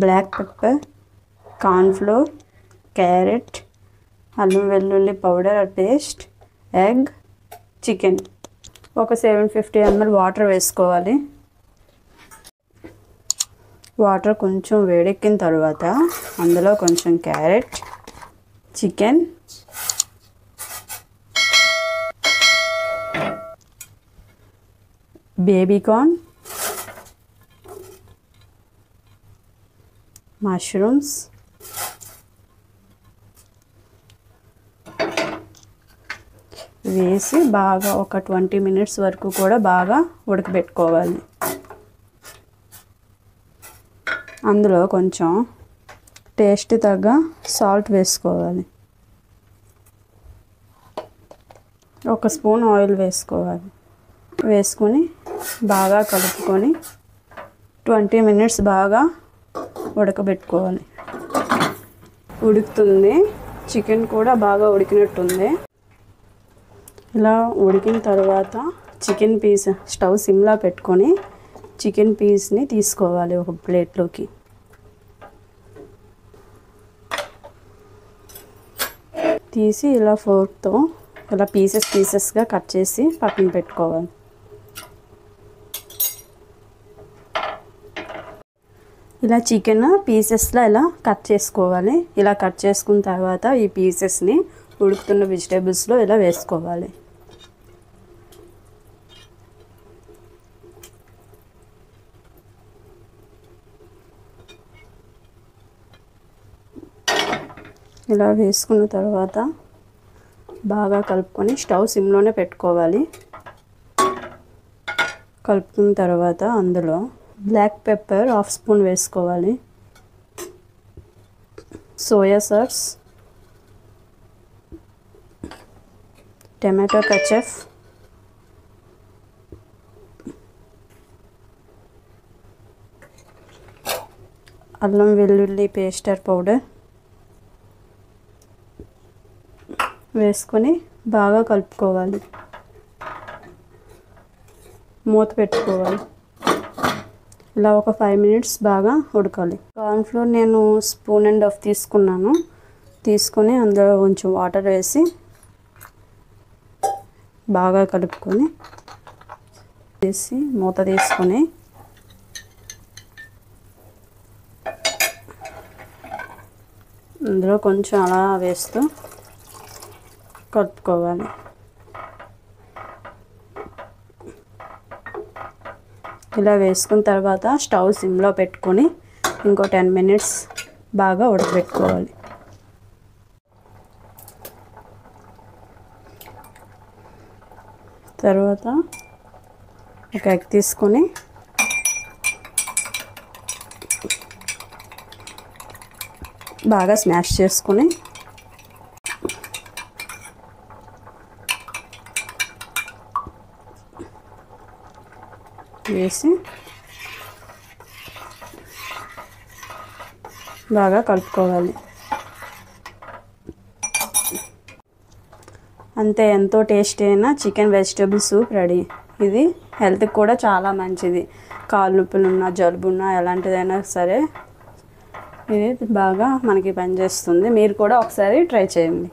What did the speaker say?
Black pepper, cornflour, carrot, అల్లం వెల్లుల్లి powder paste, egg, chicken. ఒక 750 ml వాటర్ వేసుకోవాలి. వాటర్ కొంచెం వేడెక్కిన తర్వాత అందులో కొంచెం carrot, chicken, baby corn, mushrooms, వేసి బాగా ఒక 20 minutes వరకు కూడా బాగా ఉడకబెట్టుకోవాలి. అందులో కొంచెం టేస్ట్ తగ్గ సాల్ట్ వేసుకోవాలి. ఒక స్పూన్ ఆయిల్ వేసుకోవాలి. వేసుకొని బాగా కలుపుకొని 20 minutes బాగా ఉడకబెట్టుకోవాలి. ఉడుకుతుంది. చికెన్ కూడా బాగా ఉడికినట్టుంది. ఇలా ఉడికిన తర్వాత చికెన్ పీస్ స్టవ్ సిమ్లా పెట్టుకొని చికెన్ పీస్ని తీసుకోవాలి ఒక ప్లేట్లోకి. తీసి ఇలా ఫోర్క్తో ఇలా పీసెస్గా కట్ చేసి పక్కన పెట్టుకోవాలి. ఇలా చికెన్ పీసెస్లో ఇలా కట్ చేసుకోవాలి. ఇలా కట్ చేసుకున్న తర్వాత ఈ పీసెస్ని ఉడుకుతున్న వెజిటేబుల్స్లో ఇలా వేసుకోవాలి. ఇలా వేసుకున్న తర్వాత బాగా కలుపుకొని స్టవ్ సిమ్లోనే పెట్టుకోవాలి. కలుపుకున్న తర్వాత అందులో బ్లాక్ పెప్పర్ 1/2 స్పూన్ వేసుకోవాలి. సోయా సాస్, టమాటో కచప్, అల్లం వెల్లుల్లి పేస్టర్ పౌడర్ వేసుకొని బాగా కలుపుకోవాలి. మూత పెట్టుకోవాలి. ఇలా ఒక 5 minutes బాగా ఉడకాలి. కార్న్ఫ్లోర్ నేను 1.5 స్పూన్ తీసుకున్నాను. తీసుకొని అందులో కొంచెం వాటర్ వేసి బాగా కలుపుకొని వేసి మూత తీసుకొని అందులో కొంచెం అలా వేస్తూ కలుపుకోవాలి. ఇలా వేసుకున్న తర్వాత స్టవ్ సిమ్లో పెట్టుకొని ఇంకో 10 minutes బాగా ఉడకబెట్టుకోవాలి. తర్వాత ఒక ఎగ్ తీసుకొని బాగా స్మాష్ చేసుకొని వేసి బాగా కలుపుకోవాలి. అంతే, ఎంతో టేస్టీ అయిన చికెన్ వెజిటేబుల్ సూప్ రెడీ. ఇది హెల్త్కి కూడా చాలా మంచిది. కాళ్ళు నొప్పులున్నా, జలుబున్నా, ఎలాంటిదైనా సరే ఇది బాగా మనకి పనిచేస్తుంది. మీరు కూడా ఒకసారి ట్రై చేయండి.